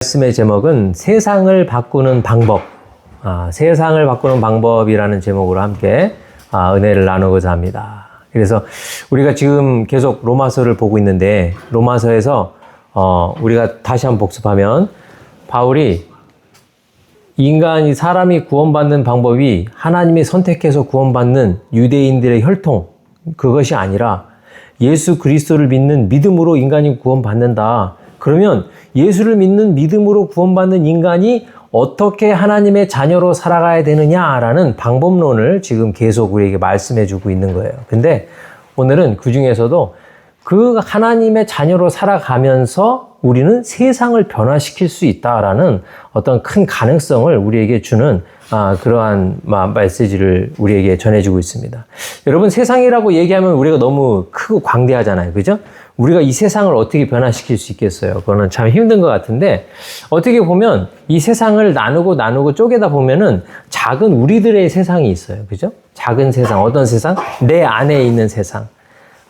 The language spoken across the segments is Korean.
말씀의 제목은 세상을 바꾸는 방법, 세상을 바꾸는 방법이라는 제목으로 함께 은혜를 나누고자 합니다. 그래서 우리가 지금 계속 로마서를 보고 있는데 로마서에서 우리가 다시 한번 복습하면 바울이 사람이 구원받는 방법이 하나님이 선택해서 구원받는 유대인들의 혈통, 그것이 아니라 예수 그리스도를 믿는 믿음으로 인간이 구원받는다. 그러면 예수를 믿는 믿음으로 구원받는 인간이 어떻게 하나님의 자녀로 살아가야 되느냐라는 방법론을 지금 계속 우리에게 말씀해 주고 있는 거예요. 근데 오늘은 그 중에서도 그 하나님의 자녀로 살아가면서 우리는 세상을 변화시킬 수 있다라는 어떤 큰 가능성을 우리에게 주는 그러한 메시지를 우리에게 전해주고 있습니다. 여러분, 세상이라고 얘기하면 우리가 너무 크고 광대하잖아요. 그죠? 우리가 이 세상을 어떻게 변화시킬 수 있겠어요? 그거는 참 힘든 것 같은데, 어떻게 보면 이 세상을 나누고 쪼개다 보면은 작은 우리들의 세상이 있어요. 그죠? 작은 세상. 어떤 세상? 내 안에 있는 세상.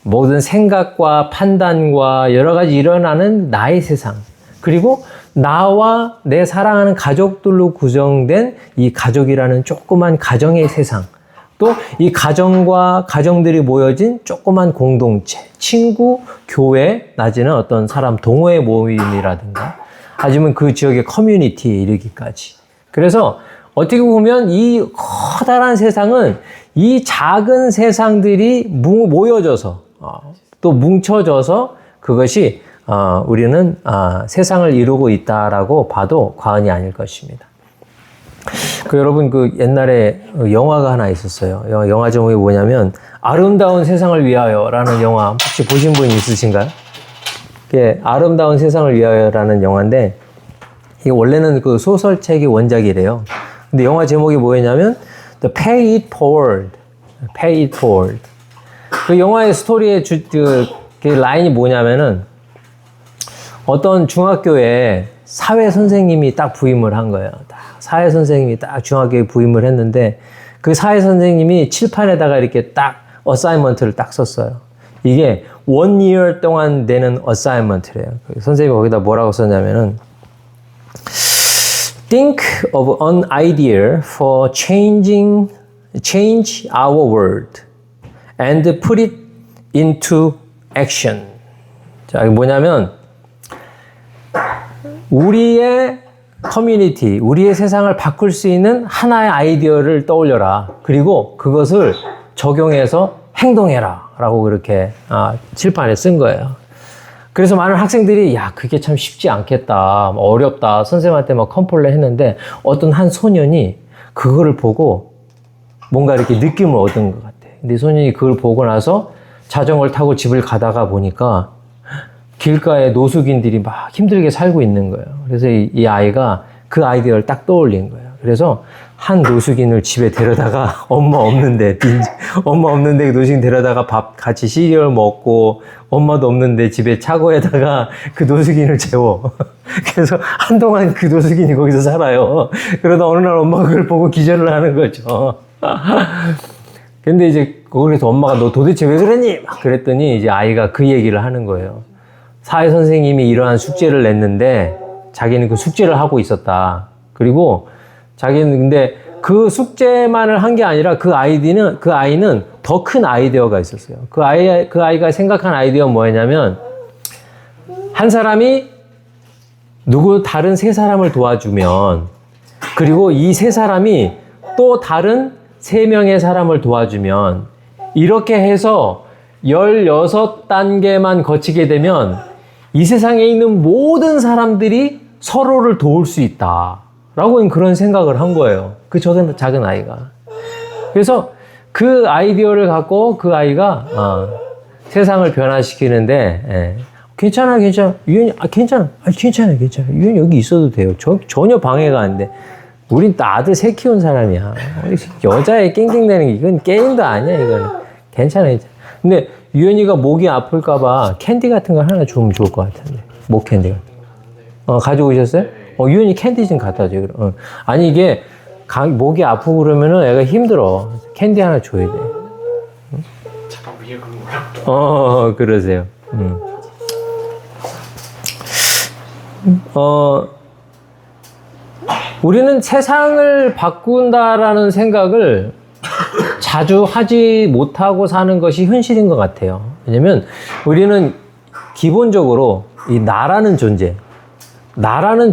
모든 생각과 판단과 여러 가지 일어나는 나의 세상. 그리고 나와 내 사랑하는 가족들로 구성된 이 가족이라는 조그만 가정의 세상. 또 이 가정과 가정들이 모여진 조그만 공동체, 친구, 교회, 낮에는 어떤 사람 동호회 모임이라든가 아니면 그 지역의 커뮤니티에 이르기까지. 그래서 어떻게 보면 이 커다란 세상은 이 작은 세상들이 모여져서 또 뭉쳐져서 그것이 우리는 세상을 이루고 있다라고 봐도 과언이 아닐 것입니다. 여러분, 옛날에 영화가 하나 있었어요. 영화 제목이 뭐냐면 아름다운 세상을 위하여라는 영화 혹시 보신 분 있으신가요? 이게 아름다운 세상을 위하여라는 영화인데 이게 원래는 그 소설책이 원작이래요. 근데 영화 제목이 뭐였냐면 The Pay It Forward. Pay It Forward. 그 영화의 스토리의 그 라인이 뭐냐면은 어떤 중학교에 사회 선생님이 딱 부임을 한 거예요. 사회 선생님이 딱 중학교에 부임을 했는데 그 사회 선생님이 칠판에다가 이렇게 딱 어사이먼트를 딱 썼어요. 이게 1 year 동안 되는 어사이먼트래요. 선생님이 거기다 뭐라고 썼냐면은 Think of an idea for change our world and put it into action. 자, 이게 뭐냐면 우리의 커뮤니티, 우리의 세상을 바꿀 수 있는 하나의 아이디어를 떠올려라. 그리고 그것을 적용해서 행동해라. 라고 그렇게 칠판에 쓴 거예요. 그래서 많은 학생들이 그게 참 쉽지 않겠다. 어렵다. 선생님한테 막 컴플레인 했는데 어떤 한 소년이 그거를 보고 뭔가 이렇게 느낌을 얻은 것 같아요. 근데 소년이 그걸 보고 나서 자전거를 타고 집을 가다가 보니까 길가에 노숙인들이 막 힘들게 살고 있는 거예요. 그래서 이 아이가 그 아이디어를 딱 떠올린 거예요. 그래서 한 노숙인을 집에 데려다가 엄마 없는데 노숙인 데려다가 밥 같이 시리얼 먹고 엄마도 없는데 집에 차고에다가 그 노숙인을 재워. 그래서 한동안 그 노숙인이 거기서 살아요. 그러다 어느 날 엄마가 그걸 보고 기절을 하는 거죠. 근데 이제 거기서 엄마가 너 도대체 왜 그랬니? 막 그랬더니 이제 아이가 그 얘기를 하는 거예요. 사회 선생님이 이러한 숙제를 냈는데 자기는 그 숙제를 하고 있었다. 그리고 자기는 근데 그 숙제만을 한 게 아니라 그 아이는 더 큰 아이디어가 있었어요. 그 아이가 생각한 아이디어는 뭐였냐면 한 사람이 다른 세 사람을 도와주면 그리고 이 세 사람이 또 다른 3명의 사람을 도와주면 이렇게 해서 16단계만 거치게 되면 이 세상에 있는 모든 사람들이 서로를 도울 수 있다. 라고 그런 생각을 한 거예요. 그 작은 아이가. 그래서 그 아이디어를 갖고 그 아이가 세상을 변화시키는데 괜찮아. 유연이 괜찮아. 유연이 여기 있어도 돼요. 전혀 방해가 안 돼. 우린 아들 3 키운 사람이야. 여자애 낑낑대는 게 이건 게임도 아니야. 이거는. 괜찮아. 근데 유연이가 목이 아플까봐 캔디 같은 거 하나 주면 좋을 것 같은데. 목 캔디 같은 거. 가지고 오셨어요? 유연이 캔디 좀 갖다 줘요. 아니, 이게 목이 아프고 그러면은 애가 힘들어. 캔디 하나 줘야 돼. 잠깐 위에 그런 거야? 그러세요. 우리는 세상을 바꾼다라는 생각을 자주 하지 못하고 사는 것이 현실인 것 같아요. 왜냐면 우리는 기본적으로 이 나라는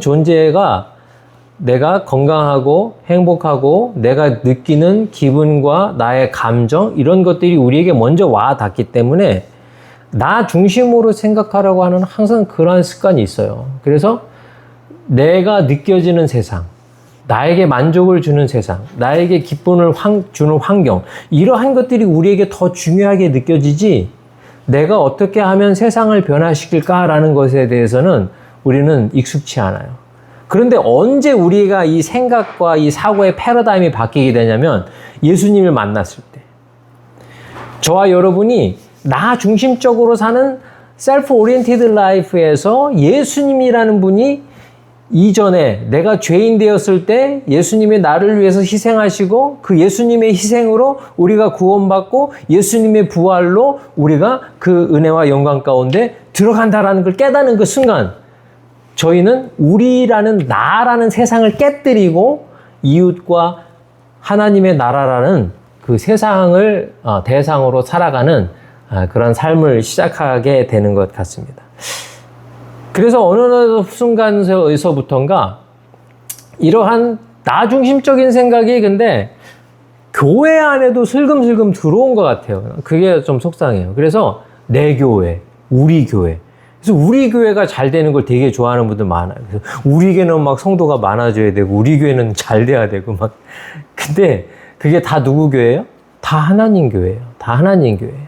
존재가 내가 건강하고 행복하고 내가 느끼는 기분과 나의 감정 이런 것들이 우리에게 먼저 와 닿기 때문에 나 중심으로 생각하려고 하는 항상 그러한 습관이 있어요. 그래서 내가 느껴지는 세상, 나에게 만족을 주는 세상, 나에게 기쁨을 주는 환경 이러한 것들이 우리에게 더 중요하게 느껴지지 내가 어떻게 하면 세상을 변화시킬까라는 것에 대해서는 우리는 익숙치 않아요. 그런데 언제 우리가 이 생각과 이 사고의 패러다임이 바뀌게 되냐면 예수님을 만났을 때. 저와 여러분이 나 중심적으로 사는 셀프 오리엔티드 라이프에서 예수님이라는 분이 이전에 내가 죄인 되었을 때 예수님이 나를 위해서 희생하시고 그 예수님의 희생으로 우리가 구원받고 예수님의 부활로 우리가 그 은혜와 영광 가운데 들어간다라는 걸 깨닫는 그 순간 저희는 우리라는 나라는 세상을 깨뜨리고 이웃과 하나님의 나라라는 그 세상을 대상으로 살아가는 그런 삶을 시작하게 되는 것 같습니다. 그래서 어느 순간에서부턴가 이러한 나 중심적인 생각이 근데 교회 안에도 슬금슬금 들어온 것 같아요. 그게 좀 속상해요. 그래서 내 교회, 우리 교회. 그래서 우리 교회가 잘 되는 걸 되게 좋아하는 분들 많아요. 그래서 우리 교회는 막 성도가 많아져야 되고 우리 교회는 잘 돼야 되고 막. 근데 그게 다 누구 교회예요? 다 하나님 교회예요. 다 하나님 교회예요.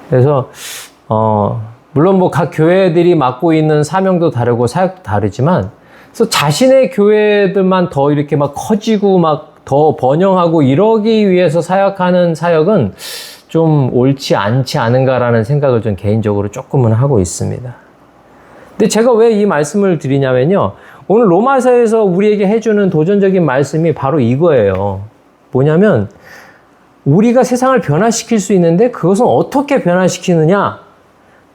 그래서 물론 뭐 각 교회들이 맡고 있는 사명도 다르고 사역도 다르지만 그래서 자신의 교회들만 더 이렇게 막 커지고 막 더 번영하고 이러기 위해서 사역하는 사역은 좀 옳지 않지 않은가라는 생각을 좀 개인적으로 조금은 하고 있습니다. 근데 제가 왜 이 말씀을 드리냐면요. 오늘 로마서에서 우리에게 해주는 도전적인 말씀이 바로 이거예요. 뭐냐면 우리가 세상을 변화시킬 수 있는데 그것은 어떻게 변화시키느냐?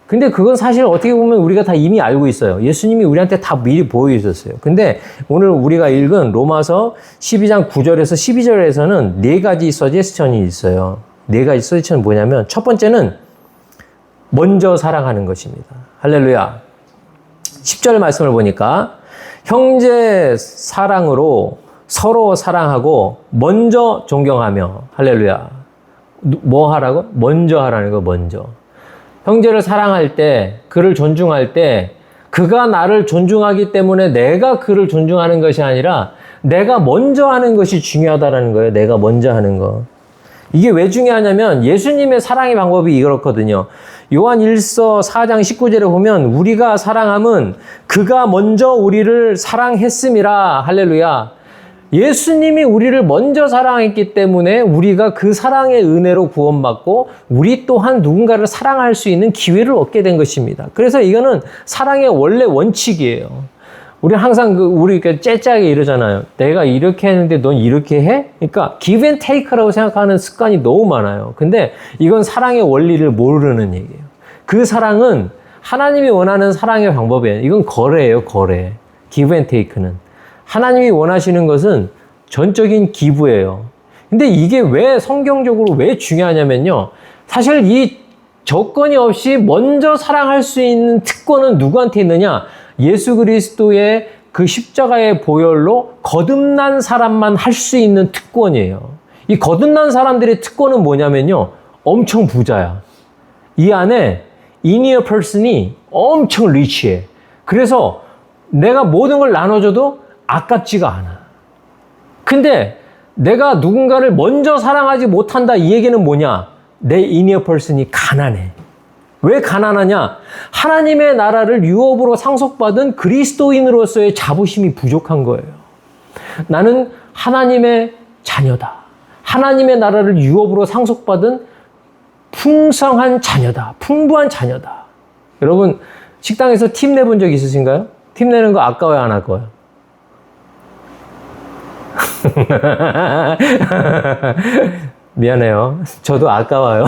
근데 그건 사실 어떻게 보면 우리가 다 이미 알고 있어요. 예수님이 우리한테 다 미리 보여주셨어요. 근데 오늘 우리가 읽은 로마서 12장 9절에서 12절에서는 네 가지 서제스천이 있어요. 네 가지 서제스천은 뭐냐면 첫 번째는 먼저 사랑하는 것입니다. 할렐루야. 10절 말씀을 보니까 형제 사랑으로 서로 사랑하고 먼저 존경하며 할렐루야. 뭐 하라고? 먼저 하라는 거 먼저. 형제를 사랑할 때, 그를 존중할 때, 그가 나를 존중하기 때문에 내가 그를 존중하는 것이 아니라 내가 먼저 하는 것이 중요하다는 거예요. 내가 먼저 하는 거. 이게 왜 중요하냐면 예수님의 사랑의 방법이 이렇거든요. 요한 1서 4장 19절에 보면 우리가 사랑함은 그가 먼저 우리를 사랑했음이라. 할렐루야. 예수님이 우리를 먼저 사랑했기 때문에 우리가 그 사랑의 은혜로 구원받고 우리 또한 누군가를 사랑할 수 있는 기회를 얻게 된 것입니다. 그래서 이거는 사랑의 원래 원칙이에요. 우리 항상 우리 째짜게 이러잖아요. 내가 이렇게 했는데 넌 이렇게 해? 그러니까 give and take라고 생각하는 습관이 너무 많아요. 근데 이건 사랑의 원리를 모르는 얘기예요. 그 사랑은 하나님이 원하는 사랑의 방법이에요. 이건 거래예요, 거래. give and take는. 하나님이 원하시는 것은 전적인 기부예요. 근데 이게 왜 성경적으로 왜 중요하냐면요. 사실 이 조건이 없이 먼저 사랑할 수 있는 특권은 누구한테 있느냐? 예수 그리스도의 그 십자가의 보혈로 거듭난 사람만 할 수 있는 특권이에요. 이 거듭난 사람들의 특권은 뭐냐면요. 엄청 부자야. 이 안에 inner person이 엄청 리치해. 그래서 내가 모든 걸 나눠줘도 아깝지가 않아. 근데 내가 누군가를 먼저 사랑하지 못한다 이 얘기는 뭐냐? 내 inner person이 가난해. 왜 가난하냐? 하나님의 나라를 유업으로 상속받은 그리스도인으로서의 자부심이 부족한 거예요. 나는 하나님의 자녀다. 하나님의 나라를 유업으로 상속받은 풍성한 자녀다. 풍부한 자녀다. 여러분 식당에서 팁 내본 적 있으신가요? 팁 내는 거 아까워요, 안 아까워요? 미안해요. 저도 아까워요.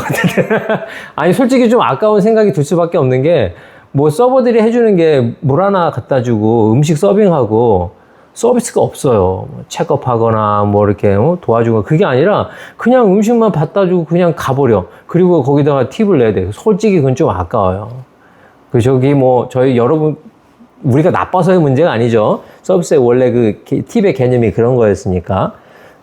아니 솔직히 좀 아까운 생각이 들 수밖에 없는 게 뭐 서버들이 해주는 게 물 하나 갖다 주고 음식 서빙하고 서비스가 없어요. 체크업하거나 뭐 이렇게 도와주고 그게 아니라 그냥 음식만 갖다 주고 그냥 가버려. 그리고 거기다가 팁을 내야 돼. 솔직히 그건 좀 아까워요. 그 저기 뭐 저희 여러분 우리가 나빠서의 문제가 아니죠. 서비스의 원래 그 팁의 개념이 그런 거였으니까.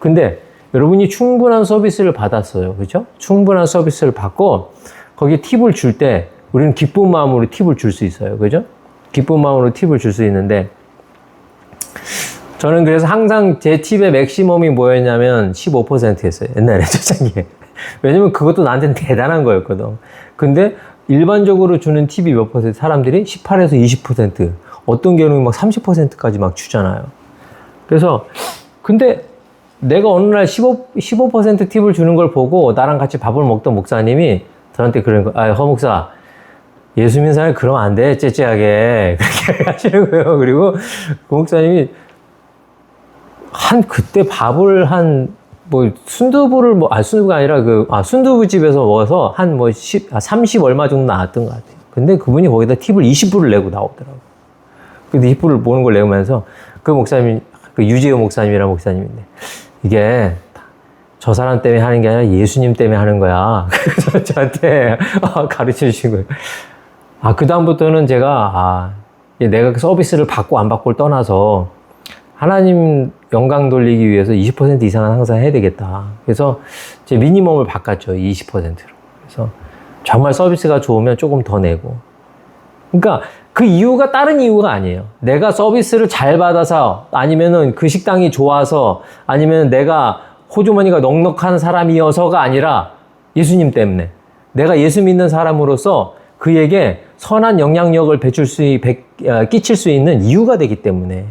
근데 여러분이 충분한 서비스를 받았어요. 그죠? 충분한 서비스를 받고 거기 팁을 줄 때 우리는 기쁜 마음으로 팁을 줄 수 있어요. 그죠? 기쁜 마음으로 팁을 줄 수 있는데 저는 그래서 항상 제 팁의 맥시멈이 뭐였냐면 15%였어요. 옛날에 초창기에. 왜냐면 그것도 나한테는 대단한 거였거든. 근데 일반적으로 주는 팁이 몇 퍼센트? 사람들이 18에서 20%. 어떤 경우는 막 30%까지 막 주잖아요. 그래서 근데 내가 어느 날 15% 팁을 주는 걸 보고 나랑 같이 밥을 먹던 목사님이 저한테 그런 거, 허 목사, 예수 믿는 사람이 그러면 안 돼, 째째하게. 그렇게 하시는 거예요. 그리고 그 목사님이 그때 밥을 순두부를 순두부가 아니라 순두부 집에서 먹어서 30 얼마 정도 나왔던 것 같아요. 근데 그분이 거기다 팁을 20불을 내고 나오더라고요. 근데 20불을 모는 걸 내면서 그 목사님이, 그 유지호 목사님이라는 목사님인데, 이게 저 사람 때문에 하는 게 아니라 예수님 때문에 하는 거야. 그래서 저한테 가르쳐 주신 거예요. 그다음부터는 제가, 내가 그 서비스를 받고 안 받고를 떠나서 하나님 영광 돌리기 위해서 20% 이상은 항상 해야 되겠다. 그래서 제 미니멈을 바꿨죠. 20%로. 그래서 정말 서비스가 좋으면 조금 더 내고. 그러니까 그 이유가 다른 이유가 아니에요. 내가 서비스를 잘 받아서 아니면은 그 식당이 좋아서 아니면 내가 호주머니가 넉넉한 사람이어서가 아니라 예수님 때문에 내가 예수 믿는 사람으로서 그에게 선한 영향력을 끼칠 수 있는 이유가 되기 때문에.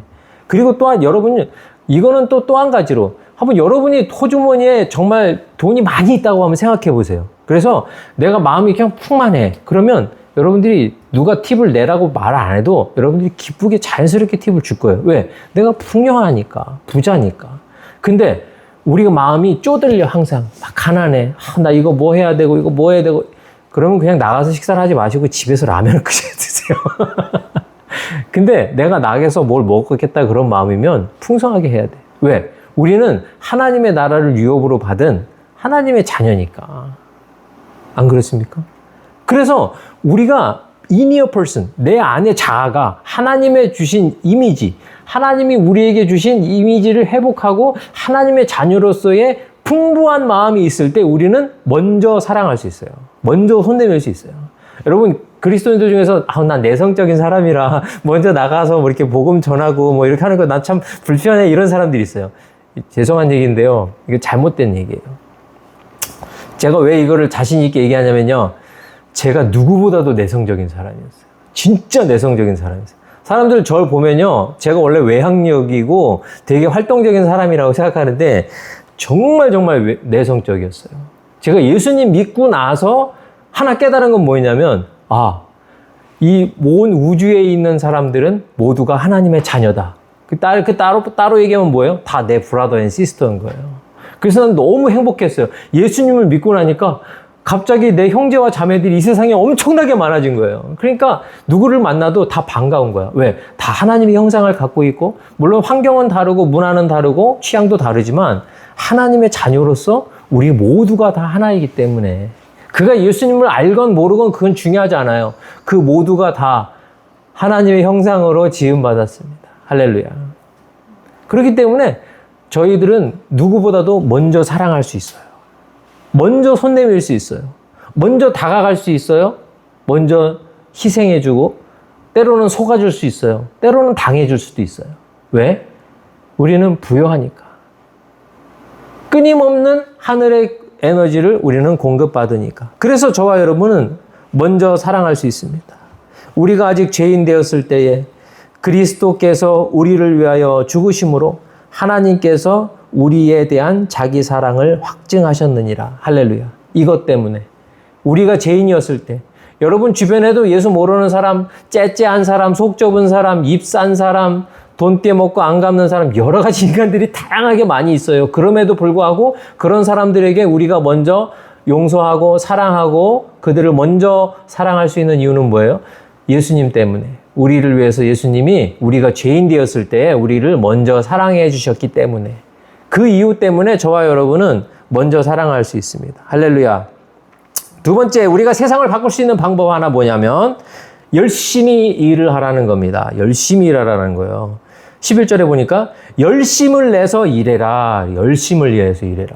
그리고 또한 여러분, 이거는 또 한 가지로 한번 여러분이 호주머니에 정말 돈이 많이 있다고 한번 생각해 보세요. 그래서 내가 마음이 그냥 풍만해. 그러면 여러분들이 누가 팁을 내라고 말 안 해도 여러분들이 기쁘게 자연스럽게 팁을 줄 거예요. 왜? 내가 풍요하니까, 부자니까. 근데 우리가 마음이 쪼들려 항상. 막 가난해. 나 이거 뭐 해야 되고 이거 뭐 해야 되고. 그러면 그냥 나가서 식사를 하지 마시고 집에서 라면을 끓여 드세요. 근데 내가 나가서 뭘 먹겠다 그런 마음이면 풍성하게 해야 돼. 왜? 우리는 하나님의 나라를 유업으로 받은 하나님의 자녀니까. 안 그렇습니까? 그래서 우리가 inner person, 내 안의 자아가 하나님의 주신 이미지, 하나님이 우리에게 주신 이미지를 회복하고 하나님의 자녀로서의 풍부한 마음이 있을 때 우리는 먼저 사랑할 수 있어요. 먼저 손 내밀 수 있어요. 여러분, 그리스도인들 중에서 난 내성적인 사람이라 먼저 나가서 뭐 이렇게 복음 전하고 뭐 이렇게 하는 거 난 참 불편해, 이런 사람들이 있어요. 죄송한 얘기인데요. 이게 잘못된 얘기예요. 제가 왜 이거를 자신 있게 얘기하냐면요. 제가 누구보다도 내성적인 사람이었어요. 진짜 내성적인 사람이었어요. 사람들 저를 보면요. 제가 원래 외향력이고 되게 활동적인 사람이라고 생각하는데 정말 내성적이었어요. 제가 예수님 믿고 나서 하나 깨달은 건 뭐냐면 이 온 우주에 있는 사람들은 모두가 하나님의 자녀다. 따로 얘기하면 뭐예요? 다 내 브라더 앤 시스터인 거예요. 그래서 난 너무 행복했어요. 예수님을 믿고 나니까 갑자기 내 형제와 자매들이 이 세상에 엄청나게 많아진 거예요. 그러니까 누구를 만나도 다 반가운 거야. 왜? 다 하나님의 형상을 갖고 있고, 물론 환경은 다르고 문화는 다르고 취향도 다르지만 하나님의 자녀로서 우리 모두가 다 하나이기 때문에 그가 예수님을 알건 모르건 그건 중요하지 않아요. 그 모두가 다 하나님의 형상으로 지음받았습니다. 할렐루야. 그렇기 때문에 저희들은 누구보다도 먼저 사랑할 수 있어요. 먼저 손 내밀 수 있어요. 먼저 다가갈 수 있어요. 먼저 희생해주고, 때로는 속아줄 수 있어요. 때로는 당해줄 수도 있어요. 왜? 우리는 부여하니까. 끊임없는 하늘의 에너지를 우리는 공급받으니까. 그래서 저와 여러분은 먼저 사랑할 수 있습니다. 우리가 아직 죄인 되었을 때에 그리스도께서 우리를 위하여 죽으심으로 하나님께서 우리에 대한 자기 사랑을 확증하셨느니라. 할렐루야. 이것 때문에 우리가 죄인이었을 때, 여러분 주변에도 예수 모르는 사람, 째째한 사람, 속 좁은 사람, 입 싼 사람, 돈 떼먹고 안 갚는 사람, 여러 가지 인간들이 다양하게 많이 있어요. 그럼에도 불구하고 그런 사람들에게 우리가 먼저 용서하고 사랑하고 그들을 먼저 사랑할 수 있는 이유는 뭐예요? 예수님 때문에. 우리를 위해서 예수님이 우리가 죄인 되었을 때 우리를 먼저 사랑해 주셨기 때문에 그 이유 때문에 저와 여러분은 먼저 사랑할 수 있습니다. 할렐루야. 두 번째, 우리가 세상을 바꿀 수 있는 방법 하나 뭐냐면 열심히 일을 하라는 겁니다. 열심히 일하라는 거예요. 11절에 보니까 열심을 내서 일해라. 열심을 내서 일해라.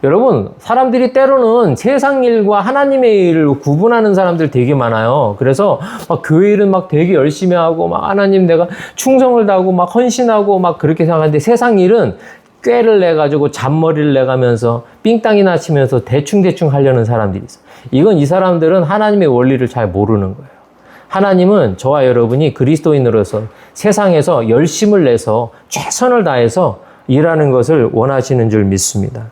여러분, 사람들이 때로는 세상 일과 하나님의 일을 구분하는 사람들 되게 많아요. 그래서 막 교회 일은 막 되게 열심히 하고 막 하나님 내가 충성을 다하고 막 헌신하고 막 그렇게 생각하는데 세상 일은 꾀를 내가지고 잔머리를 내가면서 삥땅이나 치면서 대충대충 하려는 사람들이 있어요. 이건 이 사람들은 하나님의 원리를 잘 모르는 거예요. 하나님은 저와 여러분이 그리스도인으로서 세상에서 열심을 내서 최선을 다해서 일하는 것을 원하시는 줄 믿습니다.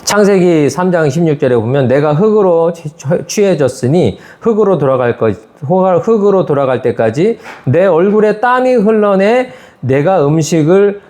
창세기 3장 16절에 보면 내가 흙으로 취해졌으니 흙으로 돌아갈 때까지 내 얼굴에 땀이 흘러내 내가 음식을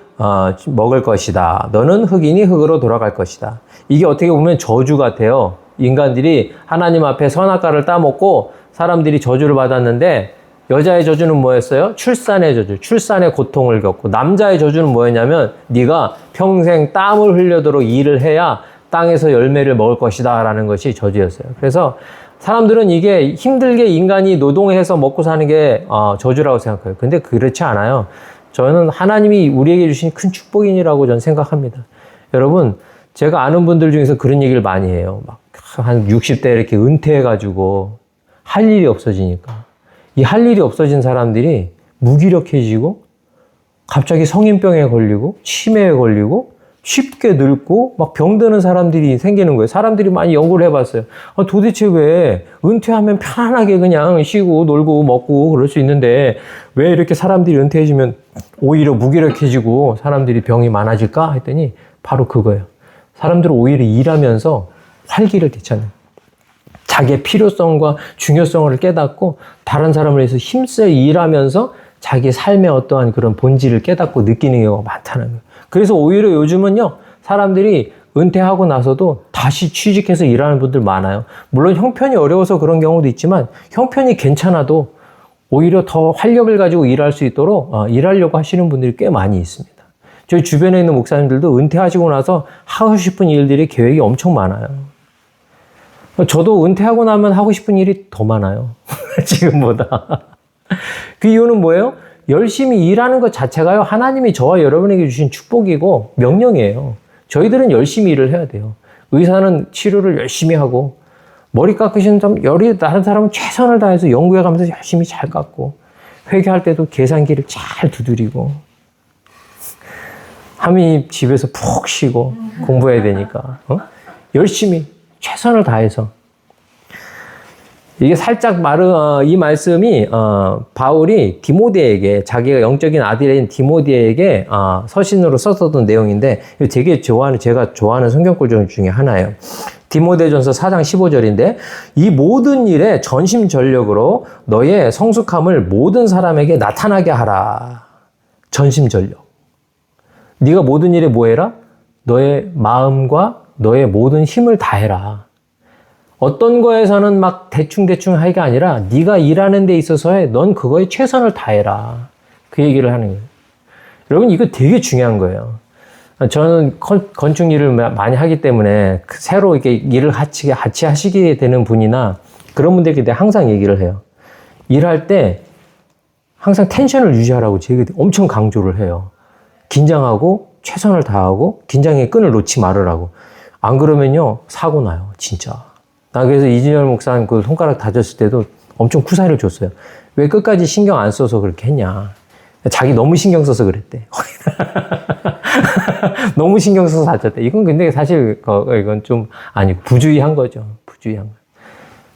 먹을 것이다. 너는 흙이니 흙으로 돌아갈 것이다. 이게 어떻게 보면 저주 같아요. 인간들이 하나님 앞에 선악과를 따먹고 사람들이 저주를 받았는데 여자의 저주는 뭐였어요? 출산의 저주, 출산의 고통을 겪고 남자의 저주는 뭐였냐면 네가 평생 땀을 흘려도록 일을 해야 땅에서 열매를 먹을 것이다 라는 것이 저주였어요. 그래서 사람들은 이게 힘들게 인간이 노동해서 먹고 사는 게 저주라고 생각해요. 근데 그렇지 않아요. 저는 하나님이 우리에게 주신 큰 축복이라고 저는 생각합니다. 여러분, 제가 아는 분들 중에서 그런 얘기를 많이 해요. 막 한 60대 이렇게 은퇴해가지고 할 일이 없어지니까. 이 할 일이 없어진 사람들이 무기력해지고 갑자기 성인병에 걸리고 치매에 걸리고 쉽게 늙고 막 병드는 사람들이 생기는 거예요. 사람들이 많이 연구를 해봤어요. 도대체 왜 은퇴하면 편안하게 그냥 쉬고 놀고 먹고 그럴 수 있는데 왜 이렇게 사람들이 은퇴해지면 오히려 무기력해지고 사람들이 병이 많아질까 했더니 바로 그거예요. 사람들은 오히려 일하면서 활기를 되찾는 자기의 필요성과 중요성을 깨닫고 다른 사람을 위해서 힘써 일하면서 자기 삶의 어떠한 그런 본질을 깨닫고 느끼는 경우가 많다는 거예요. 그래서 오히려 요즘은요, 사람들이 은퇴하고 나서도 다시 취직해서 일하는 분들 많아요. 물론 형편이 어려워서 그런 경우도 있지만 형편이 괜찮아도 오히려 더 활력을 가지고 일할 수 있도록 일하려고 하시는 분들이 꽤 많이 있습니다. 저희 주변에 있는 목사님들도 은퇴하시고 나서 하고 싶은 일들이 계획이 엄청 많아요. 저도 은퇴하고 나면 하고 싶은 일이 더 많아요. 지금보다. 그 이유는 뭐예요? 열심히 일하는 것 자체가요, 하나님이 저와 여러분에게 주신 축복이고 명령이에요. 저희들은 열심히 일을 해야 돼요. 의사는 치료를 열심히 하고, 머리 깎으시는 사람, 다른 사람은 최선을 다해서 연구해 가면서 열심히 잘 깎고, 회계할 때도 계산기를 잘 두드리고, 하민이 집에서 푹 쉬고 공부해야 되니까, 열심히 최선을 다해서. 이게 살짝 이 말씀이 바울이 디모데에게, 자기가 영적인 아들인 디모데에게 서신으로 썼었던 내용인데 제가 좋아하는 성경구절 중에 하나예요. 디모데전서 4장 15절인데 이 모든 일에 전심전력으로 너의 성숙함을 모든 사람에게 나타나게 하라. 전심전력. 네가 모든 일에 뭐 해라? 너의 마음과 너의 모든 힘을 다해라. 어떤 거에서는 막 대충대충 하기가 아니라 네가 일하는 데 있어서의 넌 그거에 최선을 다해라. 그 얘기를 하는 거예요. 여러분, 이거 되게 중요한 거예요. 저는 건축 일을 많이 하기 때문에 새로 이렇게 일을 같이 하시게 되는 분이나 그런 분들께 내가 항상 얘기를 해요. 일할 때 항상 텐션을 유지하라고 제가 엄청 강조를 해요. 긴장하고 최선을 다하고 긴장의 끈을 놓지 말으라고. 안 그러면요, 사고 나요, 진짜. 나 그래서 이진열 목사님 그 손가락 다쳤을 때도 엄청 쿠사리를 줬어요. 왜 끝까지 신경 안 써서 그렇게 했냐. 자기 너무 신경 써서 그랬대. 너무 신경 써서 다쳤대. 이건 근데 사실 이건 좀 아니고 부주의한 거죠. 부주의한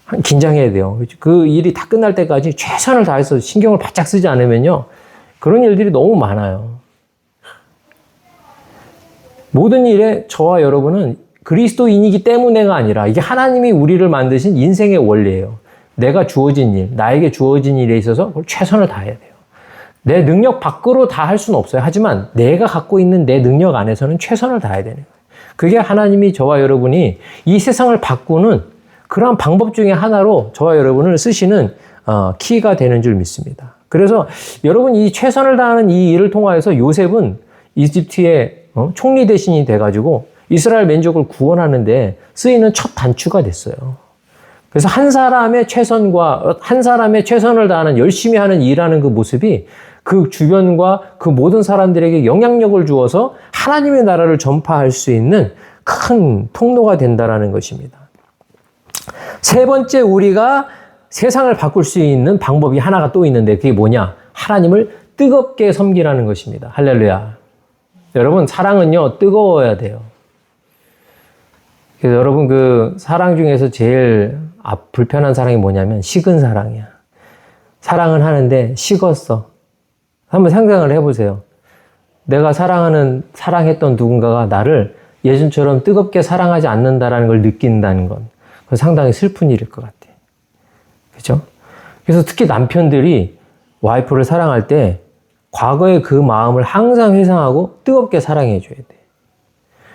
거. 긴장해야 돼요. 그 일이 다 끝날 때까지 최선을 다해서 신경을 바짝 쓰지 않으면요, 그런 일들이 너무 많아요. 모든 일에 저와 여러분은 그리스도인이기 때문에가 아니라 이게 하나님이 우리를 만드신 인생의 원리예요. 내가 주어진 일, 나에게 주어진 일에 있어서 최선을 다해야 돼요. 내 능력 밖으로 다 할 수는 없어요. 하지만 내가 갖고 있는 내 능력 안에서는 최선을 다해야 되는 거예요. 그게 하나님이 저와 여러분이 이 세상을 바꾸는 그러한 방법 중에 하나로 저와 여러분을 쓰시는 키가 되는 줄 믿습니다. 그래서 여러분 이 최선을 다하는 이 일을 통하여서 요셉은 이집트의 총리 대신이 돼가지고 이스라엘 민족을 구원하는데 쓰이는 첫 단추가 됐어요. 그래서 한 사람의 최선을 다하는 열심히 하는 일하는 그 모습이 그 주변과 그 모든 사람들에게 영향력을 주어서 하나님의 나라를 전파할 수 있는 큰 통로가 된다라는 것입니다. 세 번째, 우리가 세상을 바꿀 수 있는 방법이 하나가 또 있는데 그게 뭐냐? 하나님을 뜨겁게 섬기라는 것입니다. 할렐루야. 여러분, 사랑은요, 뜨거워야 돼요. 그래서 여러분, 그 사랑 중에서 제일 불편한 사랑이 뭐냐면 식은 사랑이야. 사랑은 하는데 식었어. 한번 상상을 해보세요. 내가 사랑했던 누군가가 나를 예전처럼 뜨겁게 사랑하지 않는다라는 걸 느낀다는 건 그건 상당히 슬픈 일일 것 같아. 그죠? 그래서 특히 남편들이 와이프를 사랑할 때 과거의 그 마음을 항상 회상하고 뜨겁게 사랑해줘야 돼.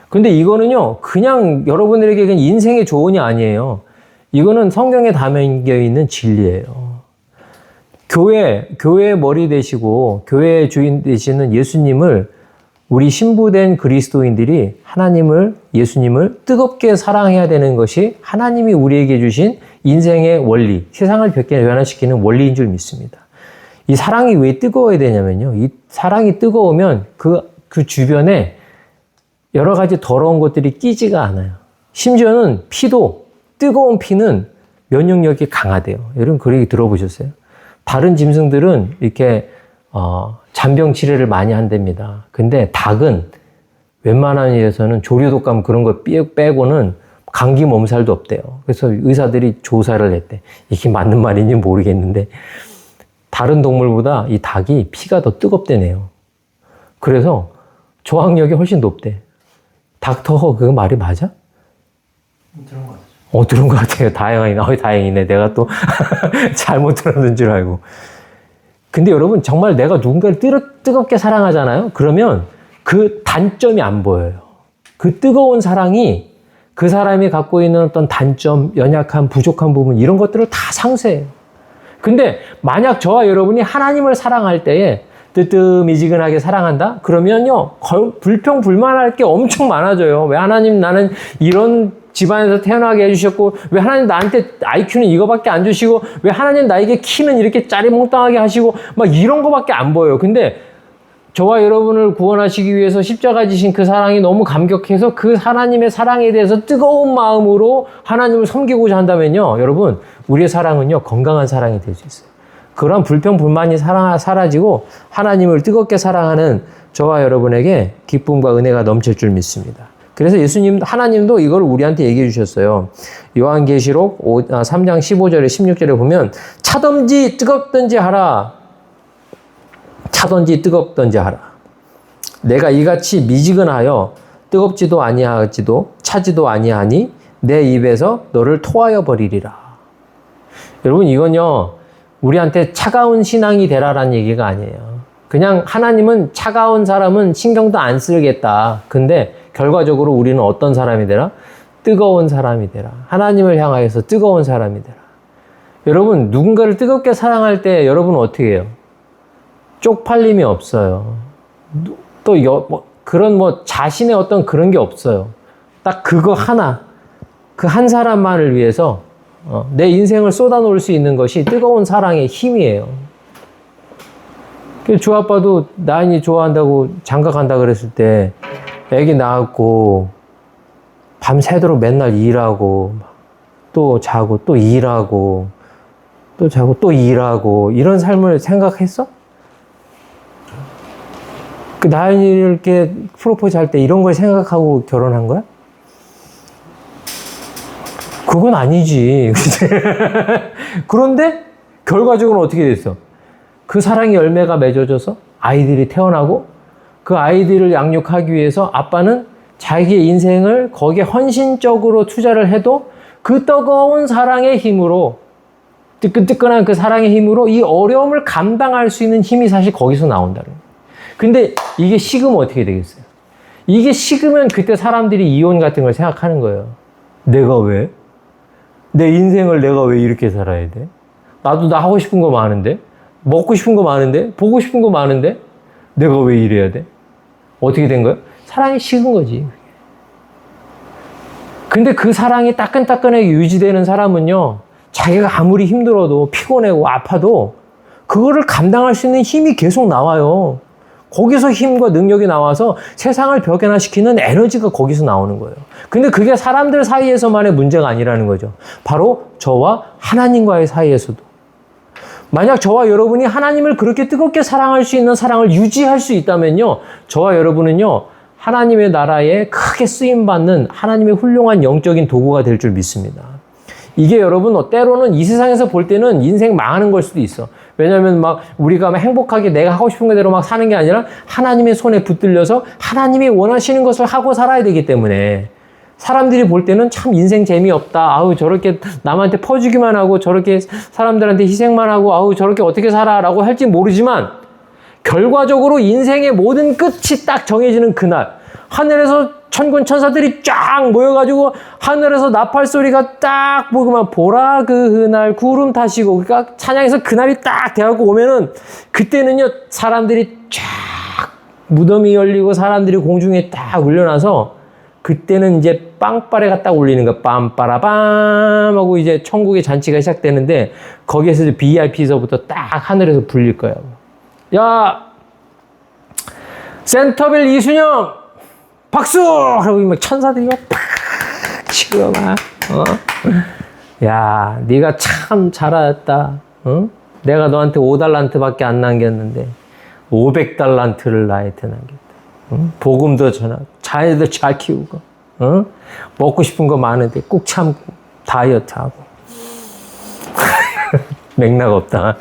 근데 이거는요, 그냥 여러분들에게 그냥 인생의 조언이 아니에요. 이거는 성경에 담겨 있는 진리예요. 교회의 머리 되시고 교회의 주인 되시는 예수님을 우리 신부된 그리스도인들이 예수님을 뜨겁게 사랑해야 되는 것이 하나님이 우리에게 주신 인생의 원리, 세상을 변화시키는 원리인 줄 믿습니다. 이 사랑이 왜 뜨거워야 되냐면요. 이 사랑이 뜨거우면 그 주변에 여러 가지 더러운 것들이 끼지가 않아요. 심지어는 뜨거운 피는 면역력이 강하대요. 여러분 그 얘기 들어보셨어요? 다른 짐승들은 이렇게 잔병 치레를 많이 한답니다. 근데 닭은 웬만한 일에서는 조류독감 그런 거 빼고는 감기 몸살도 없대요. 그래서 의사들이 조사를 했대. 이게 맞는 말인지 모르겠는데 다른 동물보다 이 닭이 피가 더 뜨겁대네요. 그래서 저항력이 훨씬 높대. 닥터 그거 말이 맞아? 들은 것 같아요. 들은 것 같아요. 다행이네. 내가 또 잘못 들었는 줄 알고. 근데 여러분, 정말 내가 누군가를 뜨겁게 사랑하잖아요? 그러면 그 단점이 안 보여요. 그 뜨거운 사랑이 그 사람이 갖고 있는 어떤 단점, 연약한, 부족한 부분, 이런 것들을 다 상쇄해요. 근데 만약 저와 여러분이 하나님을 사랑할 때에 뜨뜻미지근하게 사랑한다? 그러면요, 불평불만할 게 엄청 많아져요. 왜 하나님 나는 이런 집안에서 태어나게 해주셨고, 왜 하나님 나한테 IQ는 이거밖에 안 주시고, 왜 하나님 나에게 키는 이렇게 짜리몽땅하게 하시고, 막 이런 거밖에 안 보여요. 근데 저와 여러분을 구원하시기 위해서 십자가 지신 그 사랑이 너무 감격해서 그 하나님의 사랑에 대해서 뜨거운 마음으로 하나님을 섬기고자 한다면요, 여러분, 우리의 사랑은요, 건강한 사랑이 될 수 있어요. 그런 불평불만이 사라지고 하나님을 뜨겁게 사랑하는 저와 여러분에게 기쁨과 은혜가 넘칠 줄 믿습니다. 그래서 하나님도 이걸 우리한테 얘기해 주셨어요. 요한계시록 3장 15절에 16절에 보면 차든지 뜨겁든지 하라. 차든지 뜨겁든지 하라. 내가 이같이 미지근하여 뜨겁지도 아니하지도 차지도 아니하니 내 입에서 너를 토하여 버리리라. 여러분, 이건요, 우리한테 차가운 신앙이 되라라는 얘기가 아니에요. 그냥 하나님은 차가운 사람은 신경도 안 쓰겠다. 근데 결과적으로 우리는 어떤 사람이 되라? 뜨거운 사람이 되라. 하나님을 향하여서 뜨거운 사람이 되라. 여러분, 누군가를 뜨겁게 사랑할 때 여러분은 어떻게 해요? 쪽팔림이 없어요. 또 그런 자신의 어떤 그런 게 없어요. 딱 그거 하나, 그 한 사람만을 위해서 내 인생을 쏟아놓을 수 있는 것이 뜨거운 사랑의 힘이에요. 주 아빠도 나인이 좋아한다고 장가간다 그랬을 때 애기 낳았고 밤새도록 맨날 일하고 또 자고 또 일하고 또 자고 또 일하고 이런 삶을 생각했어? 그 나인이를 이렇게 프로포즈 할 때 이런 걸 생각하고 결혼한 거야? 그건 아니지. 그런데 결과적으로 어떻게 됐어? 그 사랑의 열매가 맺어져서 아이들이 태어나고 그 아이들을 양육하기 위해서 아빠는 자기의 인생을 거기에 헌신적으로 투자를 해도 그 뜨거운 사랑의 힘으로, 뜨끈뜨끈한 그 사랑의 힘으로 이 어려움을 감당할 수 있는 힘이 사실 거기서 나온다는 거예요. 근데 이게 식으면 어떻게 되겠어요? 이게 식으면 그때 사람들이 이혼 같은 걸 생각하는 거예요. 내가 왜? 내 인생을 내가 왜 이렇게 살아야 돼? 나도 나 하고 싶은 거 많은데, 먹고 싶은 거 많은데, 보고 싶은 거 많은데, 내가 왜 이래야 돼? 어떻게 된 거야? 사랑이 식은 거지. 근데 그 사랑이 따끈따끈하게 유지되는 사람은요, 자기가 아무리 힘들어도 피곤하고 아파도 그거를 감당할 수 있는 힘이 계속 나와요. 거기서 힘과 능력이 나와서 세상을 벽연화시키는 에너지가 거기서 나오는 거예요. 근데 그게 사람들 사이에서만의 문제가 아니라는 거죠. 바로 저와 하나님과의 사이에서도. 만약 저와 여러분이 하나님을 그렇게 뜨겁게 사랑할 수 있는 사랑을 유지할 수 있다면요, 저와 여러분은요, 하나님의 나라에 크게 쓰임받는 하나님의 훌륭한 영적인 도구가 될 줄 믿습니다. 이게 여러분, 때로는 이 세상에서 볼 때는 인생 망하는 걸 수도 있어. 왜냐하면 막 우리가 막 행복하게 내가 하고 싶은 대로 막 사는 게 아니라 하나님의 손에 붙들려서 하나님이 원하시는 것을 하고 살아야 되기 때문에 사람들이 볼 때는 참 인생 재미없다. 아우, 저렇게 남한테 퍼주기만 하고 저렇게 사람들한테 희생만 하고 아우, 저렇게 어떻게 살아라고 할지 모르지만 결과적으로 인생의 모든 끝이 딱 정해지는 그날, 하늘에서 천군 천사들이 쫙 모여가지고 하늘에서 나팔 소리가 딱 보고만 보라 그날 구름 타시고, 그러니까 찬양에서 그날이 딱 돼갖고 오면은 그때는요, 사람들이 쫙 무덤이 열리고 사람들이 공중에 딱 울려나서 그때는 이제 빵빠레가 딱 울리는 거야. 빰빠라밤 하고 이제 천국의 잔치가 시작되는데 거기에서 이제 VIP서부터 딱 하늘에서 불릴 거예요. 야, 센터빌 이순영 박수! 하고 막 천사들이 막 팍 치고 막, 야, 네가 참 잘하였다. 내가 너한테 5달란트밖에 안 남겼는데 500달란트를 나한테 남겼다. 복음도 전하고 자녀들 잘 키우고, 먹고 싶은 거 많은데 꼭 참고 다이어트하고. 맥락 없다.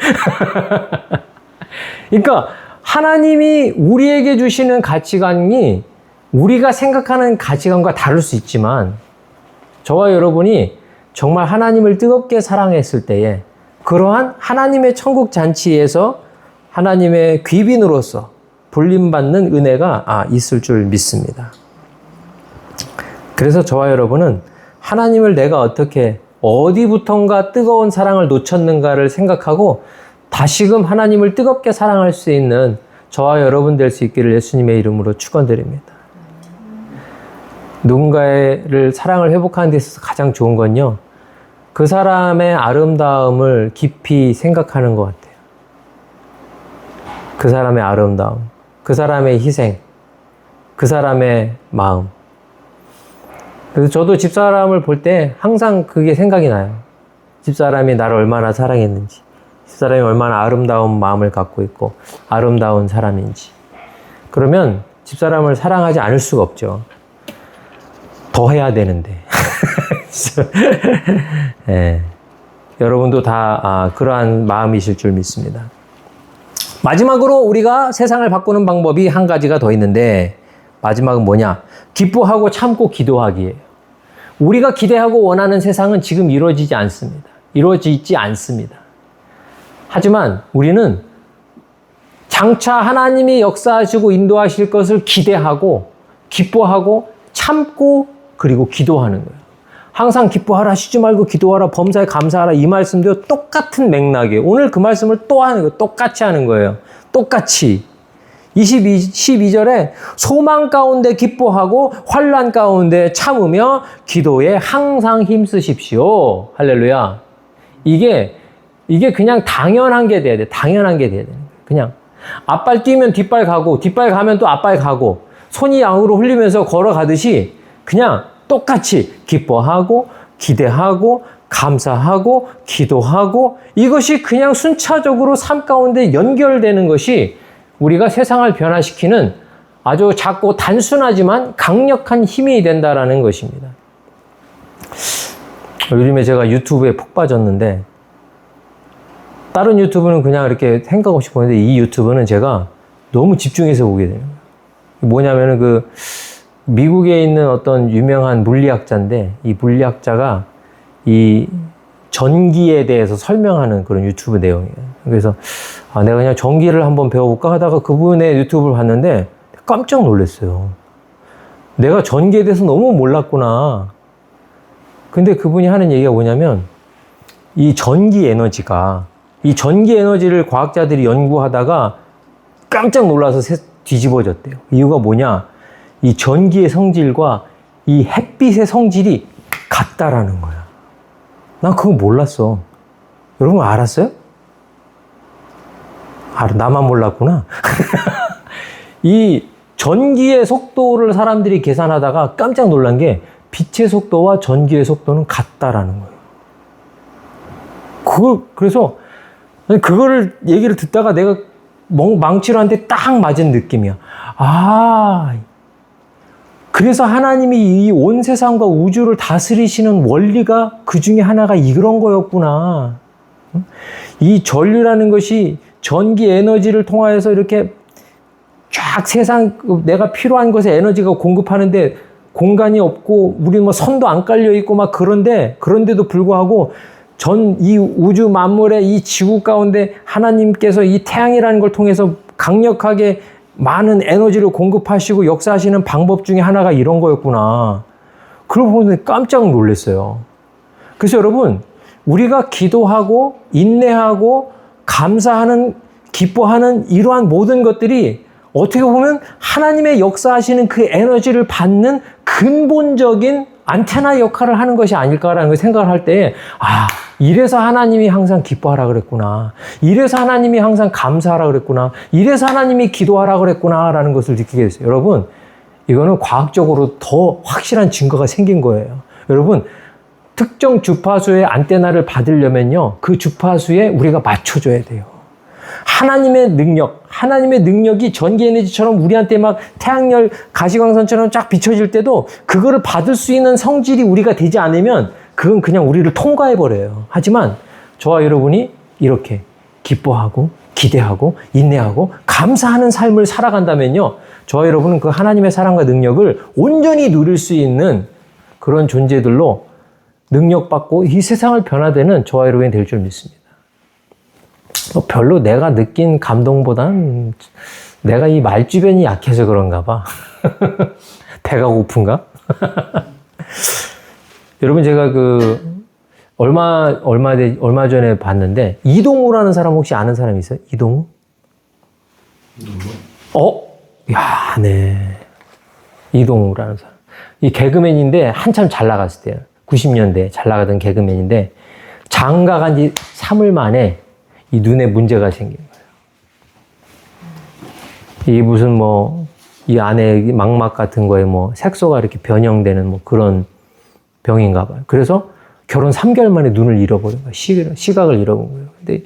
그러니까 하나님이 우리에게 주시는 가치관이 우리가 생각하는 가치관과 다를 수 있지만 저와 여러분이 정말 하나님을 뜨겁게 사랑했을 때에 그러한 하나님의 천국 잔치에서 하나님의 귀빈으로서 불림받는 은혜가 있을 줄 믿습니다. 그래서 저와 여러분은 하나님을 내가 어떻게 어디부턴가 뜨거운 사랑을 놓쳤는가를 생각하고 다시금 하나님을 뜨겁게 사랑할 수 있는 저와 여러분 될 수 있기를 예수님의 이름으로 축원드립니다. 누군가를 사랑을 회복하는 데 있어서 가장 좋은 건요, 그 사람의 아름다움을 깊이 생각하는 것 같아요. 그 사람의 아름다움, 그 사람의 희생, 그 사람의 마음. 그래서 저도 집사람을 볼 때 항상 그게 생각이 나요. 집사람이 나를 얼마나 사랑했는지, 집사람이 얼마나 아름다운 마음을 갖고 있고 아름다운 사람인지. 그러면 집사람을 사랑하지 않을 수가 없죠. 더 해야 되는데. 네. 여러분도 다 그러한 마음이실 줄 믿습니다. 마지막으로 우리가 세상을 바꾸는 방법이 한 가지가 더 있는데, 마지막은 뭐냐? 기뻐하고 참고 기도하기예요. 우리가 기대하고 원하는 세상은 지금 이루어지지 않습니다. 이루어지지 않습니다. 하지만 우리는 장차 하나님이 역사하시고 인도하실 것을 기대하고 기뻐하고 참고 그리고 기도하는 거예요. 항상 기뻐하라, 쉬지 말고 기도하라, 범사에 감사하라, 이 말씀도 똑같은 맥락이에요. 오늘 그 말씀을 또 하는 거예요. 똑같이 하는 거예요. 똑같이. 12절에 소망 가운데 기뻐하고 환난 가운데 참으며 기도에 항상 힘쓰십시오. 할렐루야. 이게 그냥 당연한 게 돼야 돼. 당연한 게 돼야 돼. 그냥 앞발 뛰면 뒷발 가고, 뒷발 가면 또 앞발 가고, 손이 양으로 흘리면서 걸어가듯이 그냥 똑같이 기뻐하고 기대하고 감사하고 기도하고, 이것이 그냥 순차적으로 삶 가운데 연결되는 것이 우리가 세상을 변화시키는 아주 작고 단순하지만 강력한 힘이 된다라는 것입니다. 요즘에 제가 유튜브에 푹 빠졌는데, 다른 유튜브는 그냥 이렇게 생각 없이 보는데 이 유튜브는 제가 너무 집중해서 보게 돼요. 뭐냐면은 미국에 있는 어떤 유명한 물리학자인데, 이 물리학자가 이 전기에 대해서 설명하는 그런 유튜브 내용이에요. 그래서 내가 그냥 전기를 한번 배워볼까 하다가 그분의 유튜브를 봤는데 깜짝 놀랐어요. 내가 전기에 대해서 너무 몰랐구나. 근데 그분이 하는 얘기가 뭐냐면 이 전기 에너지가 이 전기 에너지를 과학자들이 연구하다가 깜짝 놀라서 뒤집어졌대요. 이유가 뭐냐? 이 전기의 성질과 이 햇빛의 성질이 같다라는 거야. 난 그거 몰랐어. 여러분 알았어요? 나만 몰랐구나. 이 전기의 속도를 사람들이 계산하다가 깜짝 놀란 게 빛의 속도와 전기의 속도는 같다라는 거예요. 그래서 그거를 얘기를 듣다가 내가 망치로 한 대 딱 맞은 느낌이야. 그래서 하나님이 이 온 세상과 우주를 다스리시는 원리가 그 중에 하나가 이런 거였구나. 이 전류라는 것이 전기 에너지를 통하여서 이렇게 쫙 세상 내가 필요한 것에 에너지가 공급하는데 공간이 없고 우리 뭐 선도 안 깔려 있고 막 그런데도 불구하고 이 우주 만물의 이 지구 가운데 하나님께서 이 태양이라는 걸 통해서 강력하게 많은 에너지를 공급하시고 역사하시는 방법 중에 하나가 이런 거였구나. 그러고 보니 깜짝 놀랐어요. 그래서 여러분, 우리가 기도하고 인내하고 감사하는, 기뻐하는 이러한 모든 것들이 어떻게 보면 하나님의 역사하시는 그 에너지를 받는 근본적인 안테나 역할을 하는 것이 아닐까라는 걸 생각을 할 때, 이래서 하나님이 항상 기뻐하라 그랬구나. 이래서 하나님이 항상 감사하라 그랬구나. 이래서 하나님이 기도하라 그랬구나라는 것을 느끼게 됐어요. 여러분, 이거는 과학적으로 더 확실한 증거가 생긴 거예요. 여러분, 특정 주파수의 안테나를 받으려면요, 그 주파수에 우리가 맞춰줘야 돼요. 하나님의 능력이 전기 에너지처럼 우리한테 막 태양열 가시광선처럼 쫙 비춰질 때도 그거를 받을 수 있는 성질이 우리가 되지 않으면 그건 그냥 우리를 통과해버려요. 하지만 저와 여러분이 이렇게 기뻐하고 기대하고 인내하고 감사하는 삶을 살아간다면요, 저와 여러분은 그 하나님의 사랑과 능력을 온전히 누릴 수 있는 그런 존재들로 능력받고 이 세상을 변화되는 저와 여러분이 될 줄 믿습니다. 별로 내가 느낀 감동보단 내가 이 말주변이 약해서 그런가 봐. 배가 고픈가? 여러분, 제가 얼마 전에 봤는데, 이동우라는 사람 혹시 아는 사람 있어요? 이동우? 네. 이동우라는 사람. 이 개그맨인데 한참 잘 나갔을 때요. 90년대 잘 나가던 개그맨인데, 장가 간 지 3일 만에 이 눈에 문제가 생긴 거예요. 이 무슨 이 안에 망막 같은 거에 색소가 이렇게 변형되는 그런 병인가 봐요. 그래서 결혼 3개월 만에 눈을 잃어버린 거예요. 시각을 잃어본 거예요. 근데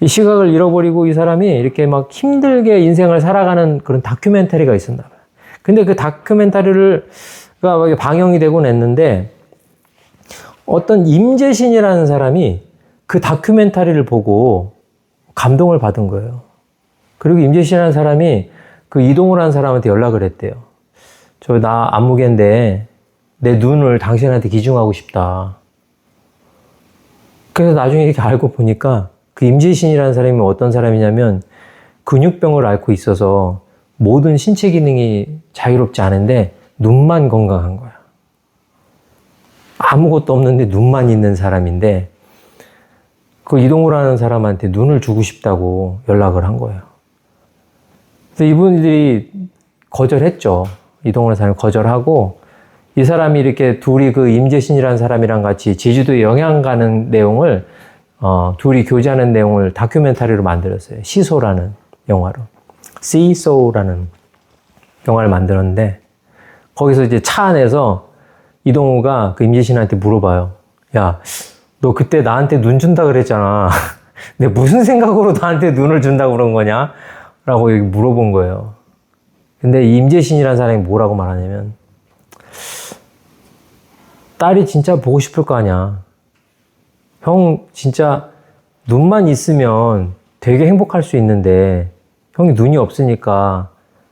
이 시각을 잃어버리고 이 사람이 이렇게 막 힘들게 인생을 살아가는 그런 다큐멘터리가 있었나 봐요. 근데 그 다큐멘터리가 방영이 되곤 했는데, 어떤 임재신이라는 사람이 그 다큐멘터리를 보고 감동을 받은 거예요. 그리고 임재신이라는 사람이 그 이동우라는 사람한테 연락을 했대요. 나 안무개인데 내 눈을 당신한테 기증하고 싶다. 그래서 나중에 이렇게 알고 보니까 그 임재신이라는 사람이 어떤 사람이냐면 근육병을 앓고 있어서 모든 신체 기능이 자유롭지 않은데 눈만 건강한 거야. 아무것도 없는데 눈만 있는 사람인데, 그 이동우라는 사람한테 눈을 주고 싶다고 연락을 한 거예요. 그래서 이분들이 거절했죠. 이동우라는 사람이 거절하고, 이 사람이 이렇게 둘이 그 임재신이라는 사람이랑 같이 제주도에 영양 가는 내용을, 둘이 교제하는 내용을 다큐멘터리로 만들었어요. 시소라는 영화로. 시소라는 영화를 만들었는데, 거기서 이제 차 안에서 이동우가 그 임재신한테 물어봐요. 야, 너 그때 나한테 눈 준다 그랬잖아. 내가 무슨 생각으로 나한테 눈을 준다고 그런 거냐? 라고 물어본 거예요. 근데 이 임재신이라는 사람이 뭐라고 말하냐면, 딸이 진짜 보고 싶을 거 아니야. 형 진짜 눈만 있으면 되게 행복할 수 있는데, 형이 눈이 없으니까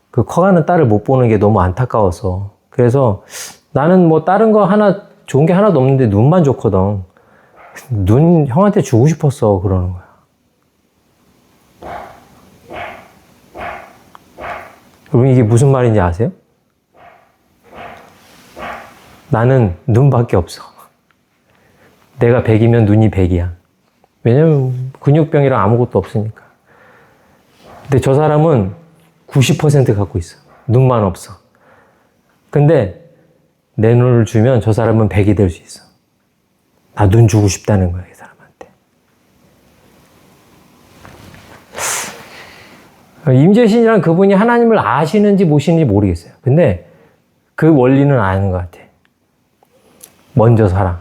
그 커가는 딸을 못 보는 게 너무 안타까워서. 그래서 나는 다른 거 좋은 게 하나도 없는데 눈만 좋거든. 눈 형한테 주고 싶었어. 그러는 거야. 여러분, 이게 무슨 말인지 아세요? 나는 눈밖에 없어. 내가 100이면 눈이 100이야. 왜냐면 근육병이랑 아무것도 없으니까. 근데 저 사람은 90% 갖고 있어. 눈만 없어. 근데 내 눈을 주면 저 사람은 100이 될 수 있어. 나 눈 주고 싶다는 거야, 이 사람한테. 임재신이란 그분이 하나님을 아시는지 모시는지 모르겠어요. 근데 그 원리는 아는 것 같아. 먼저 사랑.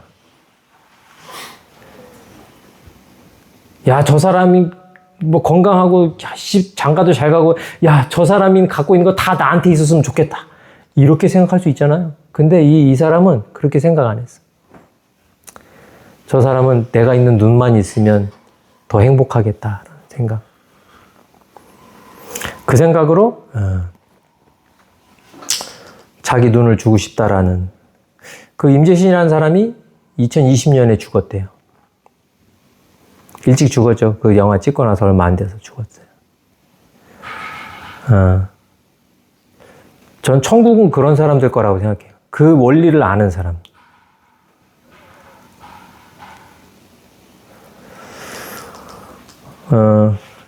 야, 저 사람이 뭐 건강하고, 야, 장가도 잘 가고, 야, 저 사람이 갖고 있는 거 다 나한테 있었으면 좋겠다. 이렇게 생각할 수 있잖아요. 근데 이 사람은 그렇게 생각 안 했어. 저 사람은 내가 있는 눈만 있으면 더 행복하겠다라는 생각. 그 생각으로 자기 눈을 주고 싶다라는. 그 임재신이라는 사람이 2020년에 죽었대요. 일찍 죽었죠. 그 영화 찍고 나서 얼마 안 돼서 죽었어요. 전 천국은 그런 사람들 거라고 생각해요. 그 원리를 아는 사람.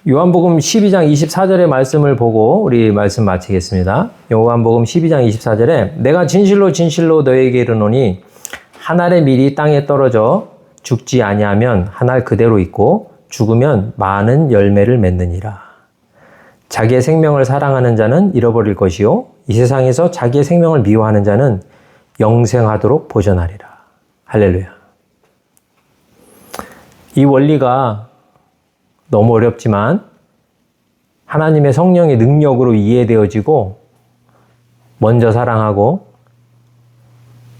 요한복음 12장 24절의 말씀을 보고 우리 말씀 마치겠습니다. 요한복음 12장 24절에 내가 진실로 진실로 너에게 이르노니 한 알의 밀이 땅에 떨어져 죽지 아니하면 한 알 그대로 있고 죽으면 많은 열매를 맺느니라. 자기의 생명을 사랑하는 자는 잃어버릴 것이요 이 세상에서 자기의 생명을 미워하는 자는 영생하도록 보존하리라. 할렐루야. 이 원리가 너무 어렵지만 하나님의 성령의 능력으로 이해되어지고 먼저 사랑하고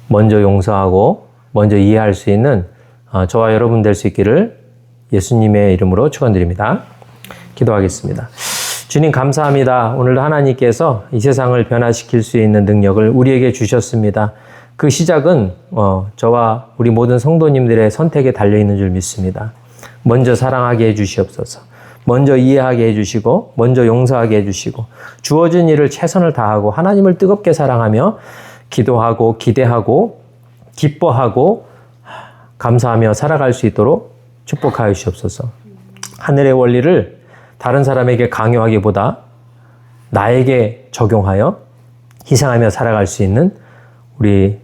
먼저 용서하고 먼저 이해할 수 있는 저와 여러분 될 수 있기를 예수님의 이름으로 축원드립니다. 기도하겠습니다. 주님 감사합니다. 오늘도 하나님께서 이 세상을 변화시킬 수 있는 능력을 우리에게 주셨습니다. 그 시작은 저와 우리 모든 성도님들의 선택에 달려있는 줄 믿습니다. 먼저 사랑하게 해주시옵소서. 먼저 이해하게 해주시고 먼저 용서하게 해주시고 주어진 일을 최선을 다하고 하나님을 뜨겁게 사랑하며 기도하고 기대하고 기뻐하고 감사하며 살아갈 수 있도록 축복하여 주시옵소서. 하늘의 원리를 다른 사람에게 강요하기보다 나에게 적용하여 희생하며 살아갈 수 있는 우리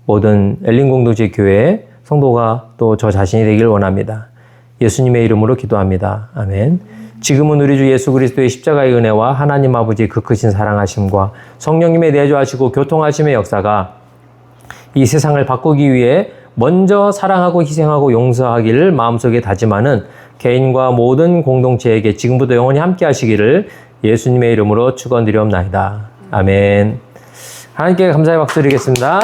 모든 엘린 공동체 교회의 성도가 또 저 자신이 되길 원합니다. 예수님의 이름으로 기도합니다. 아멘. 지금은 우리 주 예수 그리스도의 십자가의 은혜와 하나님 아버지의 그 크신 사랑하심과 성령님의 내주하시고 교통하심의 역사가 이 세상을 바꾸기 위해 먼저 사랑하고 희생하고 용서하기를 마음속에 다짐하는 개인과 모든 공동체에게 지금부터 영원히 함께 하시기를 예수님의 이름으로 축원드리옵나이다. 아멘. 하나님께 감사의 박수 드리겠습니다.